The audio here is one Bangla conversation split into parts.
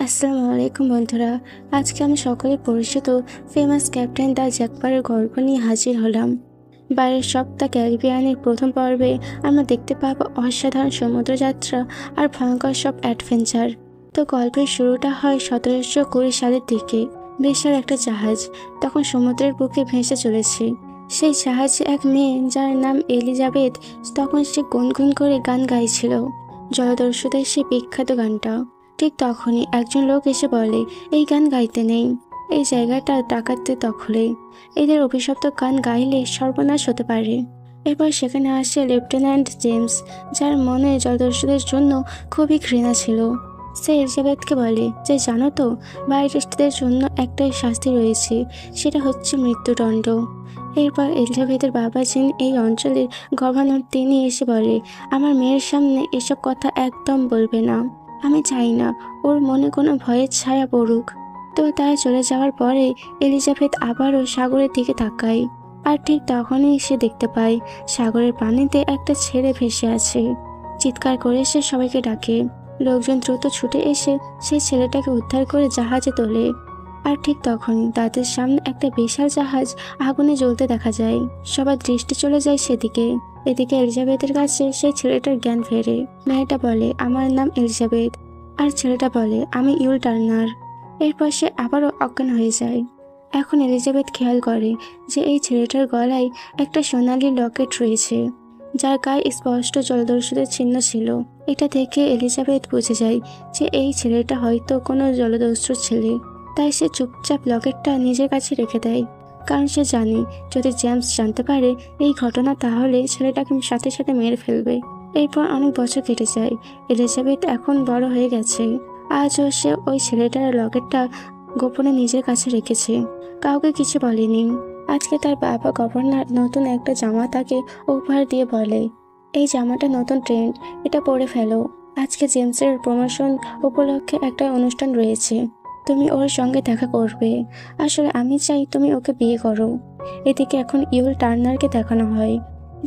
আসসালামু আলাইকুম বন্ধুরা। আজকে আমি সকলে পরিচিত ফেমাস ক্যাপ্টেন দ্য জ্যাকবারের গল্প নিয়ে হাজির হলাম। বাইরের সপ্তাহ ক্যারিবিয়ানের প্রথম পর্বে আমরা দেখতে পাবো অসাধারণ সমুদ্রযাত্রা আর ভয়ঙ্কর সব অ্যাডভেঞ্চার। তো গল্পের শুরুটা হয় 1720 সালের দিকে। বিশাল একটা জাহাজ তখন সমুদ্রের বুকে ভেসে চলেছে। সেই জাহাজে এক মেয়ে যার নাম এলিজাবেথ, তখন সে গুনগুন করে গান গাইছিল জলদস্যুদের সেই বিখ্যাত গানটা। ঠিক তখনই একজন লোক এসে বলে, এই গান গাইতে নেই, এই জায়গাটা ডাকাতদের দখলে, এদের অভিশপ্ত গান গাইলে সর্বনাশ হতে পারে। এরপর সেখানে আসে লেফটেন্যান্ট জেমস, যার মনে জলদস্যুদের জন্য খুবই ঘৃণা ছিল। সে এলিজাবেথকে বলে যে, জানো তো, বাইরিস্টদের জন্য একটাই শাস্তি রয়েছে, সেটা হচ্ছে মৃত্যুদণ্ড। এরপর এলিজাবেথের বাবা, যিনি এই অঞ্চলের গভর্নর, তিনি এসে বলে, আমার মেয়ের সামনে এসব কথা একদম বলবে না, আমি চাই না ওর মনে কোনো ভয়ের ছায়া পড়ুক। তো তারা চলে যাওয়ার পরে এলিজাবেথ আবারও সাগরের দিকে তাকায়, আর ঠিক তখনই সে দেখতে পায় সাগরের পানিতে একটা ছেলে ভেসে আছে। চিৎকার করে সে সবাইকে ডাকে। লোকজন দ্রুত ছুটে এসে সেই ছেলেটাকে উদ্ধার করে জাহাজে তোলে। আর ঠিক তখনই তাদের সামনে একটা বিশাল জাহাজ আগুনে জ্বলতে দেখা যায়। সবার দৃষ্টি চলে যায় সেদিকে। এদিকে এলিজাবেথের কাছে সেই ছেলেটার জ্ঞান ফেরে। মেয়েটা বলে, আমার নাম এলিজাবেথ। আর ছেলেটা বলে, আমি ইউল টার্নার। এরপর সে আবারও অজ্ঞান হয়ে যায়। এখন এলিজাবেথ খেয়াল করে যে এই ছেলেটার গলায় একটা সোনালি লকেট রয়েছে, যার গায়ে স্পষ্ট জলদস্যুদের চিহ্ন ছিল। এটা দেখে এলিজাবেথ বুঝে যায় যে এই ছেলেটা হয়তো কোনো জলদস্যুর ছেলে। তাই সে চুপচাপ লকেটটা নিজের কাছে রেখে দেয়, কারণ সে জানে যদি জেমস জানতে পারে এই ঘটনা, তাহলে ছেলেটাকে সাথে সাথে মেরে ফেলবে। এরপর অনেক বছর কেটে যায়। এলিজাবেথ এখন বড় হয়ে গেছে। আজও সে ওই ছেলেটার লকেটটা গোপনে নিজের কাছে রেখেছে, কাউকে কিছু বলেনি। আজকে তার বাবা গভর্নর নতুন একটা জামা তাকে উপহার দিয়ে বলে, এই জামাটা নতুন ট্রেন্ড, এটা পরে ফেলো। আজকে জেমসের প্রমোশন উপলক্ষে একটা অনুষ্ঠান রয়েছে, তুমি ওর সঙ্গে দেখা করবে। আসলে আমি চাই তুমি ওকে বিয়ে করো। এদিকে এখন ইউল টার্নারকে দেখানো হয়,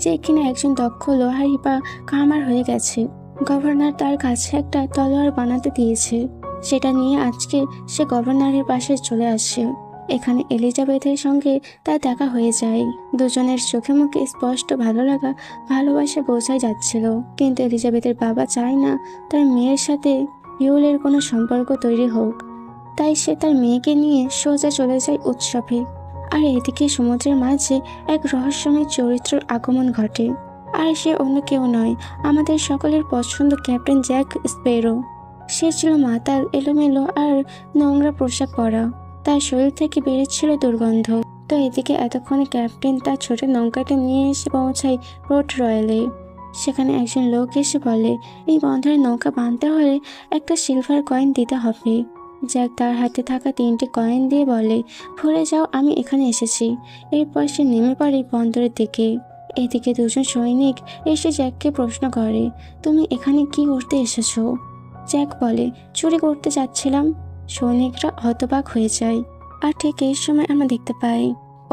যে কিনা একজন দক্ষ লোহারি বা কামার হয়ে গেছে। গভর্নর তার কাছে একটা তলোয়ার বানাতে দিয়েছে, সেটা নিয়ে আজকে সে গভর্নরের পাশে চলে আসে। এখানে এলিজাবেথের সঙ্গে তার দেখা হয়ে যায়। দুজনের চোখে মুখে স্পষ্ট ভালো লাগা, ভালোবাসা বোঝাই যাচ্ছিল। কিন্তু এলিজাবেথের বাবা চায় না তার মেয়ের সাথে ইউলের কোনো সম্পর্ক তৈরি হোক, তাই সে তার মেয়েকে নিয়ে সোজা চলে যায় উৎসবে। আর এদিকে সমুদ্রের মাঝে এক রহস্যময় চরিত্রের আগমন ঘটে। আর সে অন্য কেউ নয়, আমাদের সকলের পছন্দ ক্যাপ্টেন জ্যাক স্প্যারো। সে ছিল মাতাল, এলোমেলো আর নোংরা পোশাক পরা, তার শরীর থেকে বেরোচ্ছিল দুর্গন্ধ। তো এদিকে এতক্ষণে ক্যাপ্টেন তার ছোট নৌকাটা নিয়ে এসে পৌঁছায় পোর্ট রয়্যালে। সেখানে একজন লোক এসে বলে, এই বন্দরে নৌকা বাঁধতে হলে একটা সিলভার কয়েন দিতে হবে। জ্যাক তার হাতে থাকা 3টি কয়েন দিয়ে বলে, ভুলে যাও আমি এখানে এসেছি। এরপর সে নেমে পড়ে বন্দরের দিকে। এদিকে দুজন সৈনিক এসে জ্যাককে প্রশ্ন করে, তুমি এখানে কি করতে এসেছো? জ্যাক বলে, চুরি করতে যাচ্ছিলাম। সৈনিকরা হতবাক হয়ে যায়। আর ঠিক এই সময় আমরা দেখতে পাই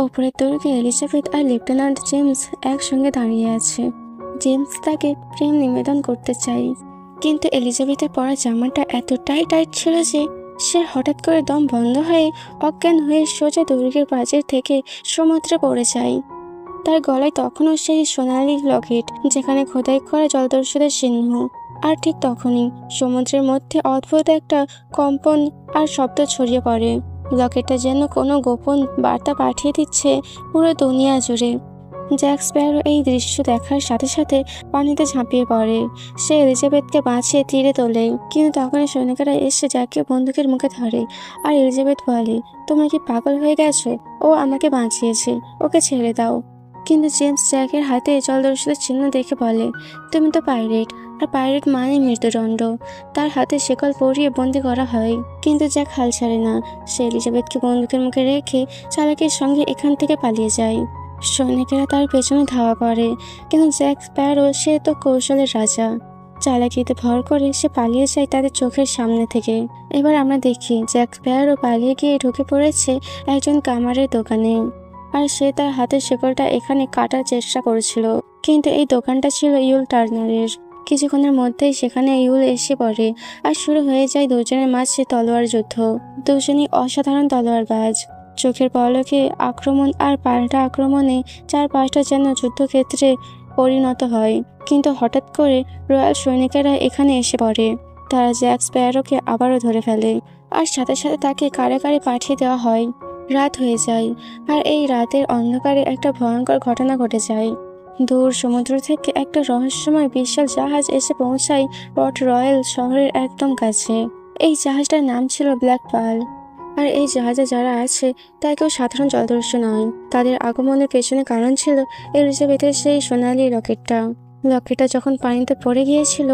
ওপরের তরফে এলিজাবেথ আর লেফটেন্যান্ট জেমস একসঙ্গে দাঁড়িয়ে আছে। জেমস তাকে প্রেম নিবেদন করতে চায়, কিন্তু এলিজাবেথের পরা জামাটা এতটাই টাইট ছিল যে সে হঠাৎ করে দম বন্ধ হয়ে অজ্ঞান হয়ে সোজা দৈর্ঘ্যের প্রাচীর থেকে সমুদ্রে পড়ে যায়। তার গলায় তখনও সেই সোনালি লকেট, যেখানে খোদাই করা জলদস্যুদের চিহ্ন। আর ঠিক তখনই সমুদ্রের মধ্যে অদ্ভুত একটা কম্পন আর শব্দ ছড়িয়ে পড়ে। লকেটটা যেন কোনো গোপন বার্তা পাঠিয়ে দিচ্ছে পুরো দুনিয়া জুড়ে। জ্যাক স্প্যারো এই দৃশ্য দেখার সাথে সাথে পানিতে ঝাঁপিয়ে পড়ে। সে এলিজাবেথকে বাঁচিয়ে তীরে তোলে, কিন্তু তখনই সৈনিকেরা এসে জ্যাককে বন্দুকের মুখে ধরে। আর এলিজাবেথ বলে, তুমি কি পাগল হয়ে গেছো? ও আমাকে বাঁচিয়েছে, ওকে ছেড়ে দাও। কিন্তু জেমস জ্যাকের হাতে জলদস্যুদের চিহ্ন দেখে বলে, তুমি তো পাইরেট, আর পাইরেট মানে মৃত্যুদণ্ড। তার হাতে শেকল পরিয়ে বন্দি করা হয়। কিন্তু জ্যাক হাল ছাড়ে না। সে এলিজাবেথকে বন্দুকের মুখে রেখে চালকের সঙ্গে এখান থেকে পালিয়ে যায়। সৈনিকেরা তার পেছনে ধাওয়া করে, কিন্তু জ্যাক স্প্যারো সে তো কৌশলের রাজা। চালাকিতে ভর করে সে পালিয়ে যায় তাদের চোখের সামনে থেকে। এবার আমরা দেখি জ্যাক স্প্যারো পালিয়ে গিয়ে ঢুকে পড়েছে একজন কামারের দোকানে। আর সে তার হাতের শেকলটা এখানে কাটার চেষ্টা করেছিল, কিন্তু এই দোকানটা ছিল ইউল টার্নারের। কিছুক্ষণের মধ্যেই সেখানে ইউল এসে পড়ে আর শুরু হয়ে যায় দুজনের মাঝে তলোয়ার যুদ্ধ। দুজনই অসাধারণ তলোয়ারবাজ। চোখের পলকে আক্রমণ আর পাল্টা আক্রমণে চারপাশটা যেন যুদ্ধক্ষেত্রে পরিণত হয়। কিন্তু হঠাৎ করে রয়্যাল সৈনিকেরা এখানে এসে পড়ে। তারা জ্যাক স্প্যারোকে আবারও ধরে ফেলে আর সাথে সাথে তাকে কারাগারে পাঠিয়ে দেওয়া হয়। রাত হয়ে যায় আর এই রাতের অন্ধকারে একটা ভয়ঙ্কর ঘটনা ঘটে যায়। দূর সমুদ্র থেকে একটা রহস্যময় বিশাল জাহাজ এসে পৌঁছায় পর্ট রয়্যাল শহরের একদম কাছে। এই জাহাজটার নাম ছিল ব্ল্যাক পার্ল। আর এই জাহাজে যারা আছে তা কেউ সাধারণ জলদস্যু নয়। তাদের আগমনের পেছনে কারণ ছিল এলিজাবেথের সেই সোনালি লকেটটা। লকেটটা যখন পানিতে পড়ে গিয়েছিল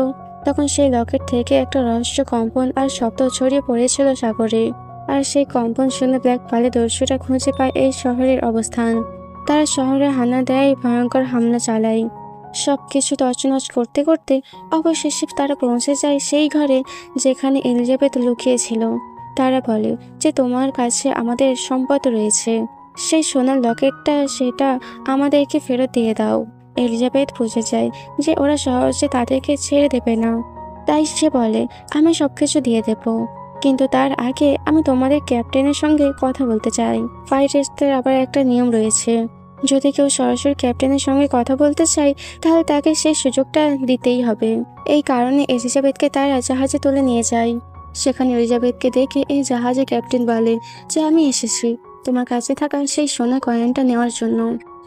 তখন সেই লকেট থেকে একটা রহস্য কম্পন আর শব্দ ছড়িয়ে পড়েছিল সাগরে। আর সেই কম্পন শুনে ব্ল্যাক পার্লের দস্যুরা খুঁজে পায় এই শহরের অবস্থান। তারা শহরে হানা দেয়, ভয়ঙ্কর হামলা চালায়। সবকিছু তছনছ করতে করতে অবশেষে তারা পৌঁছে যায় সেই ঘরে যেখানে এলিজাবেথ লুকিয়েছিল। তারা বলে যে তোমার কাছে আমাদের সম্পদ রয়েছে, সেই সোনার লকেটটা, সেটা আমাদেরকে ফেরত দিয়ে দাও। এলিজাবেথ বুঝে যায় যে ওরা সহজে তাদেরকে ছেড়ে দেবে না। তাই সে বলে আমি সবকিছু দিয়ে দেব, কিন্তু তার আগে আমি তোমাদের ক্যাপ্টেনের সঙ্গে কথা বলতে চাই। ফাইট রেস্টের আবার একটা নিয়ম রয়েছে, যদি কেউ সরাসরি ক্যাপ্টেনের সঙ্গে কথা বলতে চায় তাহলে তাকে সেই সুযোগটা দিতেই হবে। এই কারণে এলিজাবেথকে তারা জাহাজে তুলে নিয়ে যায়। সেখানে এলিজাবেথকে দেখে এই জাহাজে ক্যাপ্টেন বলে যে আমি এসেছি তোমার কাছে থাকা সেই সোনা কয়েনটা নেওয়ার জন্য।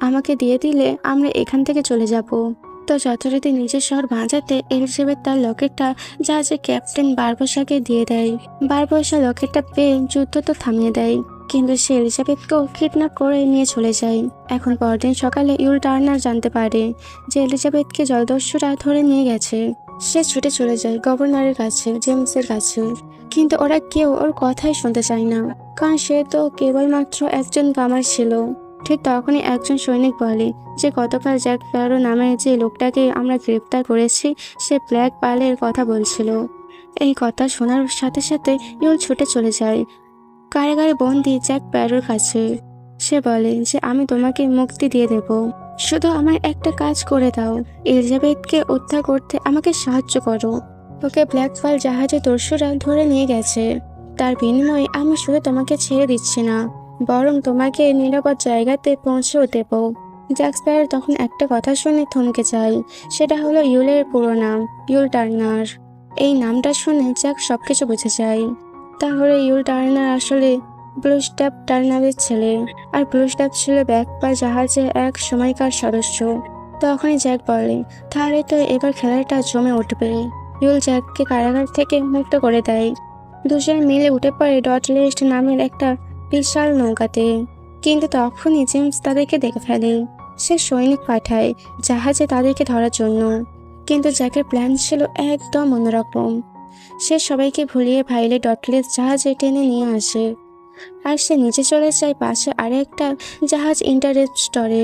আমাকে দিয়ে দিলে আমরা এখান থেকে চলে যাব। তো যথারীতি নিজের শহর বাঁচাতে এলিজাবেথ তার লকেটটা জাহাজের ক্যাপ্টেন বারবোসাকে দিয়ে দেয়। বারবোসা লকেটটা পেয়ে যুদ্ধ তো থামিয়ে দেয়, কিন্তু সে এলিজাবেথকেও কিডন্যাপ করে নিয়ে চলে যায়। এখন পরদিন সকালে ইউল টার্নার জানতে পারে যে এলিজাবেথকে জলদস্যুরা ধরে নিয়ে গেছে। সে ছুটে চলে যায় গভর্নরের কাছে, জেমসের কাছে, কিন্তু ওরা কেউ ওর কথাই শুনতে চায় না, কারণ সে তো কেবলমাত্র একজন কামার ছিল। ঠিক তখনই একজন সৈনিক বলে যে গতকাল জ্যাক স্প্যারো নামের যে লোকটাকে আমরা গ্রেপ্তার করেছি সে ব্ল্যাক পার্লের কথা বলছিল। এই কথা শোনার সাথে সাথে ইউল ছুটে চলে যায় কারাগারে বন্দি জ্যাক স্প্যারোর কাছে। সে বলে যে আমি তোমাকে মুক্তি দিয়ে দেব, শুধু আমার একটা কাজ করে দাও, এলিজাবেথকে উদ্ধার করতে আমাকে সাহায্য করো। ওকে ব্ল্যাক পার্ল জাহাজে দস্যুরা ধরে নিয়ে গেছে, তার বিনিময়ে আমি শুধু তোমাকে ছেড়ে দিচ্ছি না, বরং তোমাকে নিরাপদ জায়গাতে পৌঁছেও দেব। জ্যাক স্প্যারো তখন একটা কথা শুনে থমকে যায়, সেটা হলো ইউলের পুরো নাম, ইউল টার্নার। এই নামটা শুনে জ্যাক সবকিছু বুঝে যায়। তাহলে ইউল টার্নার আসলে ব্লুস্ট্যাপ টার্নারের ছেলে, আর ব্লুস্ট্যাপ ছিল ব্ল্যাক পার্ল জাহাজের এক সময়কার সদস্য। তখনই জ্যাক বলে তাহলে তো এবার খেলাটা জমে উঠবে। ইউল জ্যাককে কারাগার থেকে মুক্ত করে দেয়। দুজন মিলে উঠে পড়ে ডটলিস্ট নামের একটা বিশাল নৌকাতে। কিন্তু তখনই জেমস তাদেরকে দেখে ফেলে। সে সৈনিক পাঠায় জাহাজে তাদেরকে ধরার জন্য, কিন্তু জ্যাকের প্ল্যান ছিল একদম অন্যরকম। সে সবাইকে ভুলিয়ে ভাইলে ডটলিস্ট জাহাজে টেনে নিয়ে আসে, আর সে নিচে চলে যায় পাশে আরেকটা জাহাজ ইন্টারেস্টরে।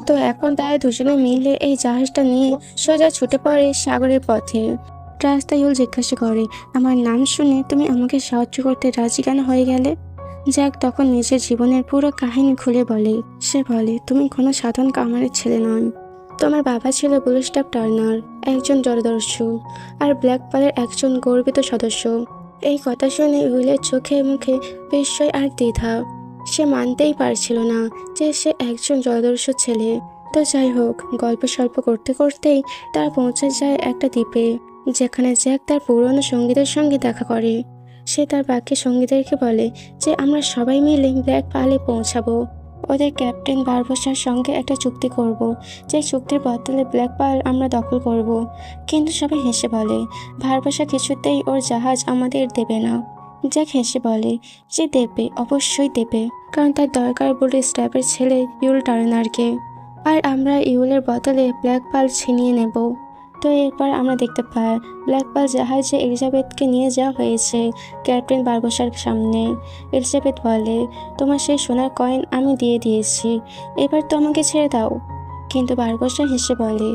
তো এখন তারা দুজনে মিলে এই জাহাজটা নিয়ে সোজা ছুটে পড়ে সাগরের পথে। রাস্তায় ইউল জিজ্ঞাসা করে আমার নাম শুনে তুমি আমাকে সাহায্য করতে রাজি কেন হয়ে গেলে? জ্যাক তখন নিজের জীবনের পুরো কাহিনী খুলে বলে। সে বলে তুমি কোনো সাধারণ কামারের ছেলে নন, তোমার বাবা ছিল ব্লুস্ট্যাপ টার্নার, একজন জলদস্যু আর ব্ল্যাক পার্লের একজন গর্বিত সদস্য। এই কথা শুনে ইউলের চোখে মুখে বিস্ময় আর দ্বিধা। সে মানতেই পারছিল না যে সে একজন জলদস্যু ছেলে। তো যাই হোক, গল্প স্বল্প করতে করতেই তারা পৌঁছে যায় একটা দ্বীপে, যেখানে জ্যাক তার পুরনো সঙ্গীদের সঙ্গে দেখা করে। সে তার বাকি সঙ্গীদেরকে বলে যে আমরা সবাই মিলে ব্ল্যাক পার্লে পৌঁছাবো। ওদের ক্যাপ্টেন বারবোসার সঙ্গে একটা চুক্তি করব, যে চুক্তির বদলে ব্ল্যাক পার্ল আমরা দখল করব। কিন্তু সবাই হেসে বলে বারবোসা কিছুতেই ওর জাহাজ আমাদের দেবে না। জ্যাক হেসে বলে যে দেবে, অবশ্যই দেবে, কারণ তার দরকার ব্লুস্ট্যাপের ছেলে ইউল টার্নারকে, আর আমরা ইউলের বদলে ব্ল্যাক পার্ল ছিনিয়ে নেব। তো এরপর আমরা দেখতে পাই ব্ল্যাক পার্ল জাহাজে এলিজাবেথকে নিয়ে যাওয়া হয়েছে ক্যাপ্টেন বারবোসার সামনে। এলিজাবেথ বলে তোমার সেই সোনার কয়েন আমি দিয়ে দিয়েছি, এবার তো আমাকে ছেড়ে দাও। কিন্তু বারবোসা হেসে বলে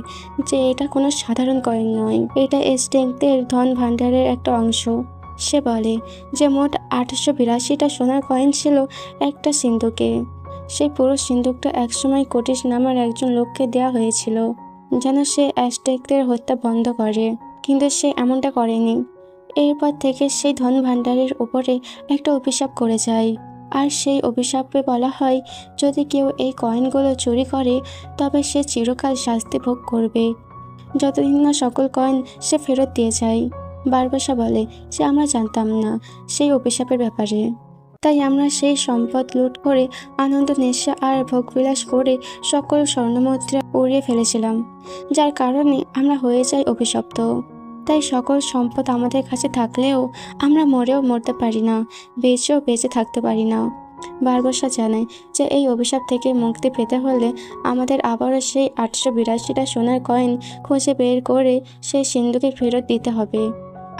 যে এটা কোনো সাধারণ কয়েন নয়, এটা স্টেংদের ধন ভাণ্ডারের একটা অংশ। সে বলে যে মোট 882টা সোনার কয়েন ছিল একটা সিন্ধুকে। সেই পুরো সিন্ধুকটা একসময় কোটিশ নামের একজন লোককে দেওয়া হয়েছিল। যেন সে অ্যাজটেকদের হত্যা বন্ধ করে, কিন্তু সে এমনটা করেনি। এরপর থেকে সেই ধন ভাণ্ডারের উপরে একটা অভিশাপ করে যায়, আর সেই অভিশাপে বলা হয় যদি কেউ এই কয়েনগুলো চুরি করে তবে সে চিরকাল শাস্তি ভোগ করবে, যতদিন না সকল কয়েন সে ফেরত দিয়ে যায়। বারবাসা বলে যে আমরা জানতাম না সেই অভিশাপের ব্যাপারে, তাই আমরা সেই সম্পদ লুট করে আনন্দ, নেশা আর ভোগবিলাস করে সকল স্বর্ণমুদ্রা উড়িয়ে ফেলেছিলাম, যার কারণে আমরা হয়ে যাই অভিশপ্ত। তাই সকল সম্পদ আমাদের কাছে থাকলেও আমরা মরেও মরতে পারি না, বেঁচেও বেঁচে থাকতে পারি না। বারবাসা জানায় যে এই অভিশাপ থেকে মুক্তি পেতে হলে আমাদের আবারও সেই 882টা সোনার কয়েন খুঁজে বের করে সেই সিন্ধুকে ফেরত দিতে হবে।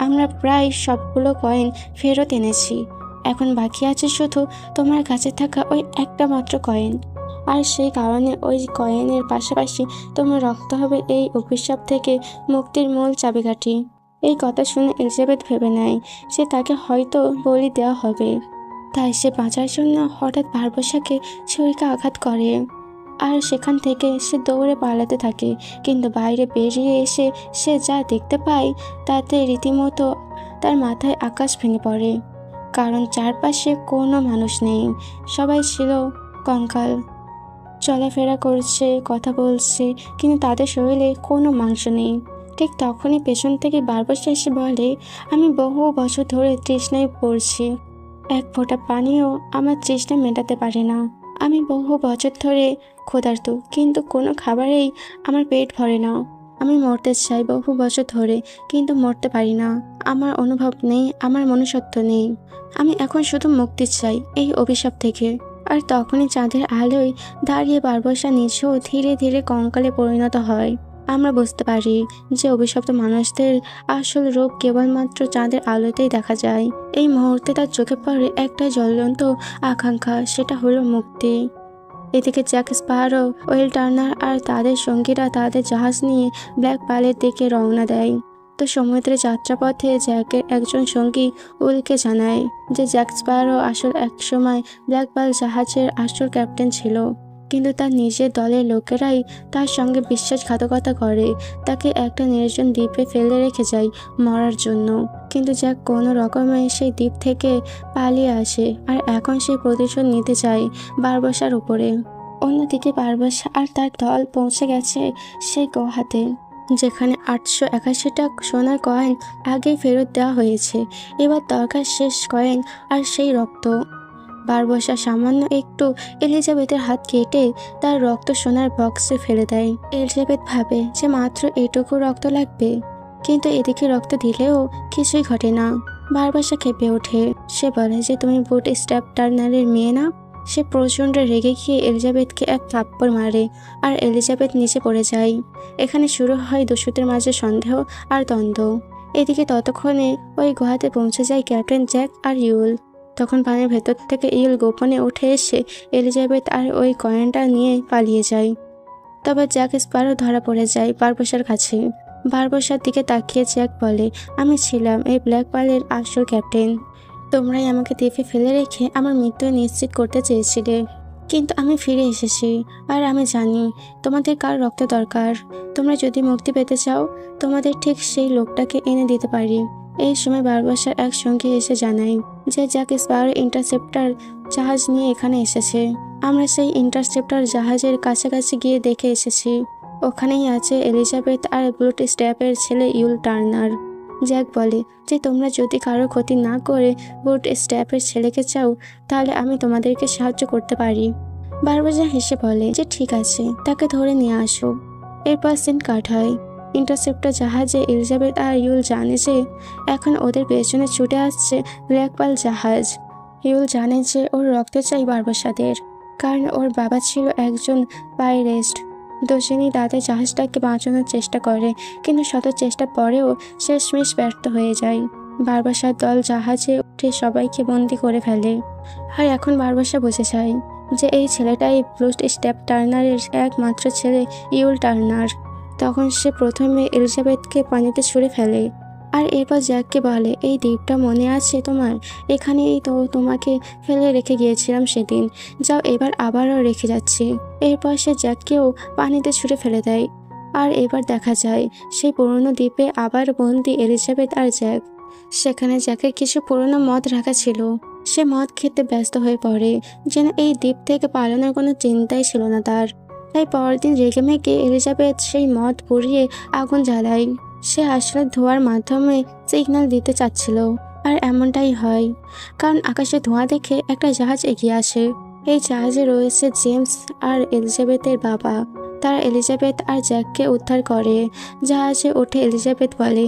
আমরা প্রায় সবগুলো কয়েন ফেরত এনেছি, এখন বাকি আছে শুধু তোমার কাছে থাকা ওই একটা মাত্র কয়েন, আর সেই কারণে ওই কয়েনের পাশাপাশি তোমার রক্ত হবে এই অভিশাপ থেকে মুক্তির মূল চাবিকাঠি। এই কথা শুনে এলিজাবেথ ভেবে নেয় যে তাকে হয়তো বলি দেওয়া হবে, তাই সে বাঁচার জন্য হঠাৎ বারবাসাকে ছুরিকা আঘাত করে, আর সেখান থেকে সে দৌড়ে পালাতে থাকে। কিন্তু বাইরে বেরিয়ে এসে সে যা দেখতে পায় তাতে রীতিমতো তার মাথায় আকাশ ভেঙে পড়ে, কারণ চারপাশে কোনো মানুষ নেই, সবাই ছিল কঙ্কাল। চলাফেরা করছে, কথা বলছে, কিন্তু তাদের শরীরে কোনো মাংস নেই। ঠিক তখনই পেছন থেকে বারবাসা এসে বলে, আমি বহু বছর ধরে তৃষ্ণায় পড়ছি, এক ফোঁটা পানিও আমার তৃষ্ণা মেটাতে পারে না। আমি বহু বছর ধরে ক্ষুধার্ত, কিন্তু কোনো খাবারেই আমার পেট ভরে না। আমি মরতে চাই বহু বছর ধরে, কিন্তু মরতে পারি না। আমার অনুভব নেই, আমার মনুষ্যত্ব নেই। আমি এখন শুধু মুক্তি চাই এই অভিশাপ থেকে। আর তখনই চাঁদের আলোয় দাঁড়িয়ে বারবাসা নিজেও ধীরে ধীরে কঙ্কালে পরিণত হয়। আমরা বুঝতে পারি যে অভিশপ্ত মানুষদের আসল রূপ কেবলমাত্র চাঁদের আলোতেই দেখা যায়। এই মুহূর্তে তার চোখে পড়ে একটা জ্বলন্ত আকাঙ্ক্ষা, সেটা হলো মুক্তি। এদিকে জ্যাক স্প্যারো, ওয়েল টার্নার আর তাদের সঙ্গীরা তাদের জাহাজ নিয়ে ব্ল্যাক পালের দিকে রওনা দেয়। তো সমুদ্রে যাত্রাপথে জ্যাকের একজন সঙ্গী উইলকে জানায় যে জ্যাক স্প্যারো আসলে একসময় ব্ল্যাক পাল জাহাজের আসল ক্যাপ্টেন ছিল, কিন্তু তার নিজের দলের লোকেরাই তার সঙ্গে বিশ্বাসঘাতকতা করে, তাকে একটা নির্জন দ্বীপে ফেলে রেখে যায় মরার জন্য। কিন্তু জ্যাক কোনো রকমে সেই দ্বীপ থেকে পালিয়ে আসে, আর এখন সে প্রতিশোধ নিতে চায় বারবাসার উপরে। অন্যদিকে বারবাসা আর তার দল পৌঁছে গেছে সেই গুহাতে, যেখানে 881টা সোনার কয়েন আগেই ফেরত দেওয়া হয়েছে। এবার দরকার শেষ কয়েন আর সেই রক্ত। বারবাসা সামান্য একটু এলিজাবেথের হাত কেটে তার রক্ত সোনার বক্সে ফেলে দেয়। এলিজাবেথ ভাবে যে মাত্র এটুকু রক্ত লাগবে, কিন্তু এদিকে রক্ত দিলেও কিছুই ঘটে না। বারবাসা খেপে ওঠে। সে বলে যে তুমি বুট স্ট্যাপ টার্নারের মেয়ে না? সে প্রচণ্ড রেগে গিয়ে এলিজাবেথকে এক থাপ্পড় মারে, আর এলিজাবেথ নিচে পড়ে যায়। এখানে শুরু হয় দস্যুদের মাঝে সন্দেহ আর দ্বন্দ্ব। এদিকে ততক্ষণে ওই গুহাতে পৌঁছে যায় ক্যাপ্টেন জ্যাক আর ইউল। তখন পানির ভেতর থেকে ইউল গোপনে উঠে এসে এলিজাবেথ আর ওই কয়েনটা নিয়ে পালিয়ে যায়। তবে জ্যাক স্প্যারো ধরা পড়ে যায় বারবাসার কাছে। বারবাসার দিকে তাকিয়ে জ্যাক বলে, আমি ছিলাম এই ব্ল্যাক পালের আসল ক্যাপ্টেন। তোমরাই আমাকে দ্বীপে ফেলে রেখে আমার মৃত্যু নিশ্চিত করতে চেয়েছিলে, কিন্তু আমি ফিরে এসেছি। আর আমি জানি তোমাদের কার রক্ত দরকার। তোমরা যদি মুক্তি পেতে চাও, তোমাদের ঠিক সেই লোকটাকে এনে দিতে পারি। এই সময় বারবাসার এক সঙ্গী এসে জানায় যে জ্যাক স্প্যারো ইন্টারসেপ্টর জাহাজ নিয়ে এখানে এসেছে। আমরা সেই ইন্টারসেপ্টর জাহাজের কাছাকাছি গিয়ে দেখে এসেছি। ওখানেই আছে এলিজাবেথ আর ব্লুট স্ট্যাপের ছেলে ইউল টার্নার। জ্যাক বলে যে তোমরা যদি কারো ক্ষতি না করে বুট স্ট্যাপের ছেলেকে চাও, তাহলে আমি তোমাদেরকে সাহায্য করতে পারি। বারবাসা হেসে বলে যে ঠিক আছে, তাকে ধরে নিয়ে আসো। এরপর সিন কাট হয়। ইন্টারসেপ্টর জাহাজে এলিজাবেথ আর ইউল জানে যে এখন ওদের পেছনে ছুটে আসছে ব্ল্যাক পাল জাহাজ। ইউল জানে যে ওর রক্ত চাই বারবাসাদের, কারণ ওর বাবা ছিল একজন পাইরেট। দোষিনী তাদের জাহাজটাকে বাঁচানোর চেষ্টা করে, কিন্তু শত চেষ্টা পরেও শেষমেশ ব্যর্থ হয়ে যায়। বারবাসার দল জাহাজে উঠে সবাইকে বন্দি করে ফেলে। আর এখন বারবাসা বুঝে যায় যে এই ছেলেটাই ব্লুট স্ট্যাপ টার্নারের একমাত্র ছেলে ইউল টার্নার। তখন সে প্রথমে এলিজাবেথকে পানিতে ছুঁড়ে ফেলে, আর এরপর জ্যাককে বলে, এই দ্বীপটা মনে আছে তোমার? এখানেই তো তোমাকে ফেলে রেখে গিয়েছিলাম সেদিন, যাও এবার আবারও রেখে যাচ্ছি। এরপর সে জ্যাককেও পানিতে ছুঁড়ে ফেলে দেয়। আর এবার দেখা যায় সেই পুরনো দ্বীপে আবার বন্দি এলিজাবেথ আর জ্যাক। সেখানে জ্যাকের কিছু পুরনো মদ রাখা ছিল। সে মদ খেতে ব্যস্ত হয়ে পড়ে, যেন এই দ্বীপ থেকে পালানোর কোনো চিন্তাই ছিল না তার। তাই পরদিন রেগেমেগে এলিজাবেথ সেই মদ পুড়িয়ে আগুন জ্বালায়। সে আসলে ধোঁয়ার মাধ্যমে সিগন্যাল দিতে চাচ্ছিল, আর এমনটাই হয়, কারণ আকাশে ধোঁয়া দেখে একটা জাহাজ এগিয়ে আসে। এই জাহাজে রয়েছে জেমস আর এলিজাবেথের বাবা। তারা এলিজাবেথ আর জ্যাককে উদ্ধার করে। জাহাজে উঠে এলিজাবেথ বলে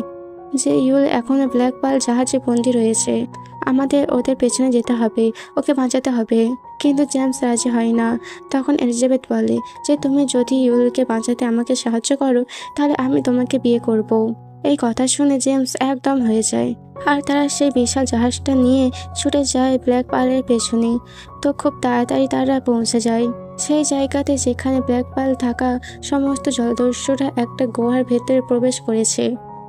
যে ইউল এখনো ব্ল্যাক পার্ল জাহাজে বন্দি রয়েছে, আমাদের ওদের পেছনে যেতে হবে, ওকে বাঁচাতে হবে। কিন্তু জেমস রাজি হয় না। তখন এলিজাবেথ বলে যে তুমি যদি ইউলকে বাঁচাতে আমাকে সাহায্য করো, তাহলে আমি তোমাকে বিয়ে করব। এই কথা শুনে জেমস একদম হয়ে যায়, আর তারা সেই বিশাল জাহাজটা নিয়ে ছুটে যায় ব্ল্যাক পার্লের পেছনে। তো খুব তাড়াতাড়ি তারা পৌঁছে যায় সেই জায়গাতে যেখানে ব্ল্যাক পার্ল থাকা সমস্ত জলদস্যুরা একটা গুহার ভেতরে প্রবেশ করেছে।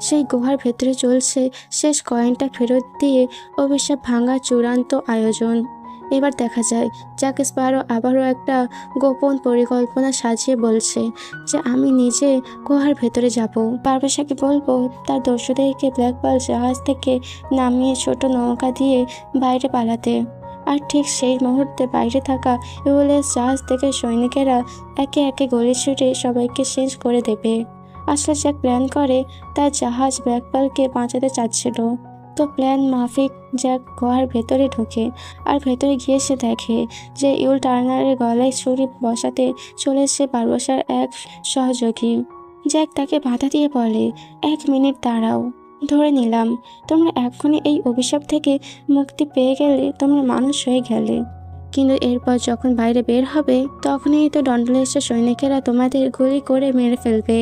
সেই গুহার ভেতরে চলছে শেষ কয়েনটা ফেরত দিয়ে অভিশাপ ভাঙার চূড়ান্ত আয়োজন। এবার দেখা যায় জ্যাক স্প্যারো আবারও একটা গোপন পরিকল্পনা সাজিয়ে বলছে যে আমি নিজে গুহার ভেতরে যাব। বারবাসাকে বলবো তার দস্যুদেরকে ব্ল্যাক পার্ল জাহাজ থেকে নামিয়ে ছোট নৌকা দিয়ে বাইরে পালাতে। আর ঠিক সেই মুহূর্তে বাইরে থাকা ইউএস জাহাজ থেকে সৈনিকেরা একে একে গুলি ছুটে সবাইকে শেষ করে দেবে। আসলে জ্যাক প্ল্যান করে তার জাহাজ ব্ল্যাক পার্লকে বাঁচাতে চাচ্ছিল। তো প্ল্যান মাফিক জ্যাক গুহার ভেতরে ঢুকে, আর ভেতরে গিয়ে সে দেখে যে ইউল টার্নারের গলায় ছুরি বসাতে চলেছে বারবাসার এক সহযোগী। জ্যাক তাকে বাধা দিয়ে বলে 1 মিনিট দাঁড়াও, ধরে নিলাম তোমরা এখনই এই অভিশাপ থেকে মুক্তি পেয়ে গেলে তোমরা মানুষ হয়ে গেলে, কিন্তু এরপর যখন বাইরে বের হবে তখনই তো ডন্ডলেসের সৈনিকেরা তোমাদের গুলি করে মেরে ফেলবে।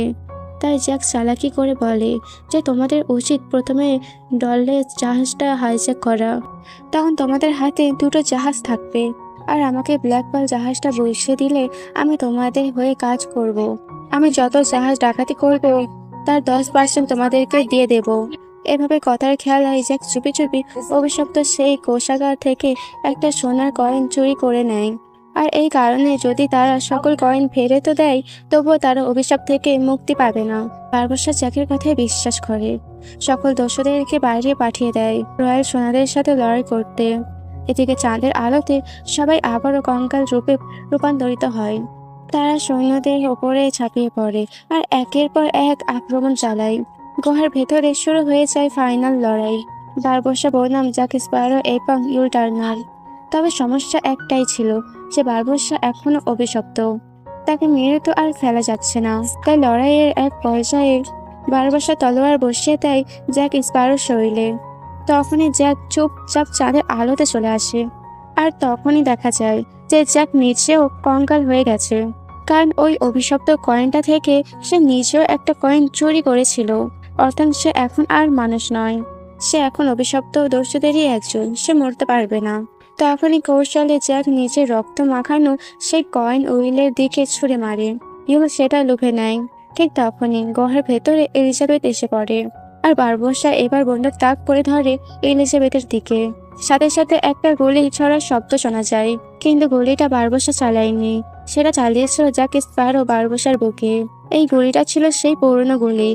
তাই জ্যাক চালাকি করে বলে যে তোমাদের উচিত প্রথমে ডনলেস জাহাজটা হাইজ্যাক করা, তখন তোমাদের হাতে 2টো জাহাজ থাকবে, আর আমাকে ব্ল্যাক পার্ল জাহাজটা বসিয়ে দিলে আমি তোমাদের হয়ে কাজ করব। আমি যত জাহাজ ডাকাতি করব তার 10% তোমাদেরকে দিয়ে দেব। এভাবে কথার খেয়াল জ্যাক চুপি চুপি অভিশপ্ত সেই কোষাগার থেকে একটা সোনার কয়েন চুরি করে নেয়। আর এই কারণে যদি তারা সকল কয়েন ফেরত দেয় তবুও তারা অভিশাপ থেকে মুক্তি পাবে না। বারবাসা জ্যাকের কথায় বিশ্বাস করে সকল দস্যুদেরকে বাইরে পাঠিয়ে দেয় রয়্যাল সোনাদের সাথে লড়াই করতে। এদিকে চাঁদের আলোতে সবাই আবারও কঙ্কাল রূপে রূপান্তরিত হয়। তারা সৈন্যদের ওপরে ঝাঁপিয়ে পড়ে আর একের পর এক আক্রমণ চালায়। গুহার ভেতরে শুরু হয়ে যায় ফাইনাল লড়াই, বারবাসা বনাম জ্যাক স্প্যারো এবং ইউল টার্নার। তবে সমস্যা একটাই ছিল যে বারবাসা এখনো অভিশপ্ত, তাকে মেরে তো আর ফেলা যাচ্ছে না। তাই লড়াইয়ের এক পর্যায়ে বারবাসা তলোয়ার বসিয়ে দেয় জ্যাক স্প্যারোর শরীরে। তখনই জ্যাক চুপচাপ চাঁদের আলোতে চলে আসে, আর তখনই দেখা যায় যে জ্যাক নিচেও কঙ্কাল হয়ে গেছে, কারণ ওই অভিশপ্ত কয়েনটা থেকে সে নিজেও একটা কয়েন চুরি করেছিল। অর্থাৎ সে এখন আর মানুষ নয়, সে এখন অভিশপ্ত দস্যুদেরই একজন, সে মরতে পারবে না। তখনই কৌশলে জ্যাক নিজের রক্ত মাখানো সেই কয়েন উইলের দিকে ছুঁড়ে মারে। ইউল সেটা লুফে নেয়। ঠিক তখনই গুহার ভেতরে এলিজাবেথ এসে পড়ে, আর বারবাসা এবার বন্দুক তাক করে ধরে এলিজাবেথের দিকে। সাথে সাথে একটা গুলি ছড়ার শব্দ শোনা যায়, কিন্তু গুলিটা বারবাসা চালায়নি, সেটা চালিয়েছিল জ্যাক স্প্যারো বারবাসার বুকে। এই গুলিটা ছিল সেই পুরনো গুলি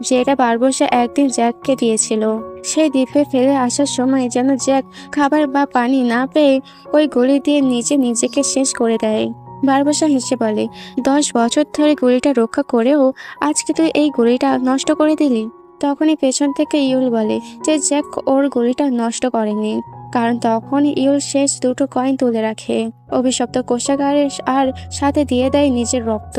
যেটা বারবাসা একদিন জ্যাককে দিয়েছিল। সেই দ্বীপে ফেলে আসার সময় যেন জ্যাক খাবার বা পানি না পেয়ে ওই গুলি দিয়ে নিজেকে শেষ করে দেয়। বারবাসা হেসে বলে 10 বছর ধরে গুলিটা রক্ষা করেও আজকে তুই এই গুলিটা নষ্ট করে দিলি। তখনই পেছন থেকে ইউল বলে যে জ্যাক ওর গুলিটা নষ্ট করেনি, কারণ তখনই ইউল শেষ 2টো কয়েন তুলে রাখে অভিশপ্ত কোষাগারের, আর সাথে দিয়ে দেয় নিজের রক্ত।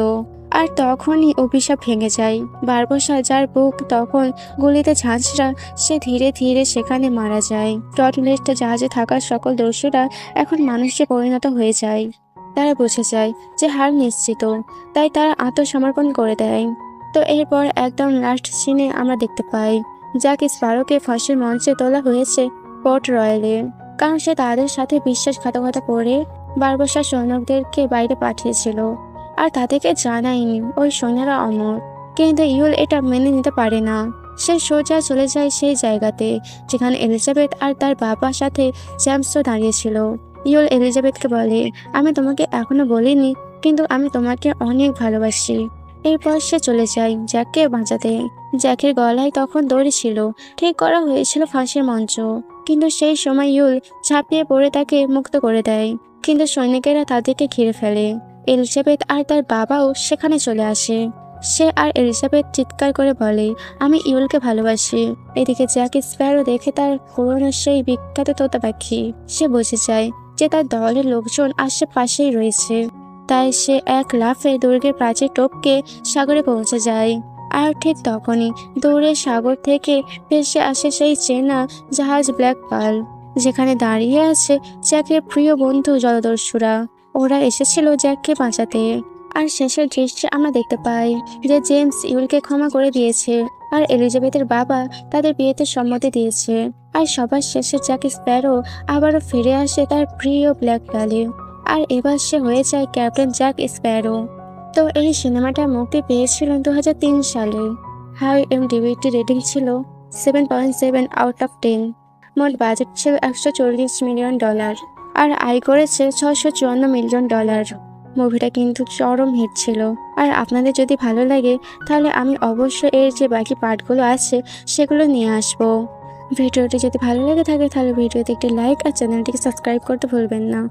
আর তখনই অভিশাপ ভেঙে যায়। বারবাসা, যার বুক তখন গুলিতে ঝাঁঝরা, সে ধীরে ধীরে সেখানে মারা যায়। ডটলেস্ট জাহাজে থাকা সকল দস্যুরা এখন মানুষে পরিণত হয়ে যায়। তারা বুঝে যায় যে হার নিশ্চিত, তাই তারা আত্মসমর্পণ করে দেয়। তো এরপর একদম লাস্ট সিনে আমরা দেখতে পাই জ্যাক স্প্যারোকে ফাঁসির মঞ্চে তোলা হয়েছে পোর্ট রয়্যালে, কারণ সে তাদের সাথে বিশ্বাসঘাতকতা করে বারবাসার সৈনিকদেরকে বাইরে পাঠিয়েছিল, আর তাদেরকে জানায়নি ওই সৈন্যরা অমর। কিন্তু ইউল এটা মেনে নিতে পারে না। সে সোজা চলে যায় সেই জায়গাতে যেখানে এলিজাবেথ আর তার বাবার সাথে জেমসও দাঁড়িয়েছিল। ইউল এলিজাবেথকে বলে আমি তোমাকে এখনো বলিনি, কিন্তু আমি তোমাকে অনেক ভালোবাসি। এরপর সে চলে যায় জ্যাককে বাঁচাতে। জ্যাকের গলায় তখন দড়ি ছিল, ঠিক করা হয়েছিল ফাঁসির মঞ্চ। কিন্তু সেই সময় ইউল ঝাঁপিয়ে পড়ে তাকে মুক্ত করে দেয়, কিন্তু সৈনিকেরা তাদেরকে ঘিরে ফেলে। এলিজাবেথ আর তার বাবাও সেখানে চলে আসে। সে আর এলিজাবেথ চিৎকার করে বলে, আমি ইউলকে ভালোবাসি। এদিকে জ্যাক স্প্যারো দেখে তার পুরনো সেই বিখ্যাত তোতা পাখি। সে বুঝে যায় যে তার দলের লোকজন আশেপাশেই রয়েছে, তাই সে এক লাফে দুর্গের প্রাচীর টপকে সাগরে পৌঁছে যায়। আর ঠিক তখনই দূরে সাগর থেকে ভেসে আসে সেই চেনা জাহাজ ব্ল্যাক পার্ল, যেখানে দাঁড়িয়ে আছে জ্যাকের প্রিয় বন্ধু জলদস্যুরা। ওরা এসেছিল জ্যাককে বাঁচাতে। আর শেষের দৃশ্যে আমরা দেখতে পাই যে জেমস ইউলকে ক্ষমা করে দিয়েছে, আর এলিজাবেথের বাবা তাদের বিয়েতে সম্মতি দিয়েছে। আর সবার শেষে জ্যাক স্প্যারো আবারও ফিরে আসে তার প্রিয় ব্ল্যাক প্যালে, আর এবার সে হয়ে যায় ক্যাপ্টেন জ্যাক স্প্যারো। তো এই সিনেমাটা মুক্তি পেয়েছিল 2003 সালে। IMDb রেটিং ছিল 7.7 আউট অফ 10। মোট বাজেট ছিল $140 মিলিয়ন, আর আয় করেছে $654 মিলিয়ন। মুভিটা কিন্তু চরম হিট ছিল। আর আপনাদের যদি ভালো লাগে তাহলে আমি অবশ্যই এর যে বাকি পার্টগুলো আছে সেগুলো নিয়ে আসবো। ভিডিওটি যদি ভালো লেগে থাকে তাহলে ভিডিওতে একটি লাইক আর চ্যানেলটিকে সাবস্ক্রাইব করতে ভুলবেন না।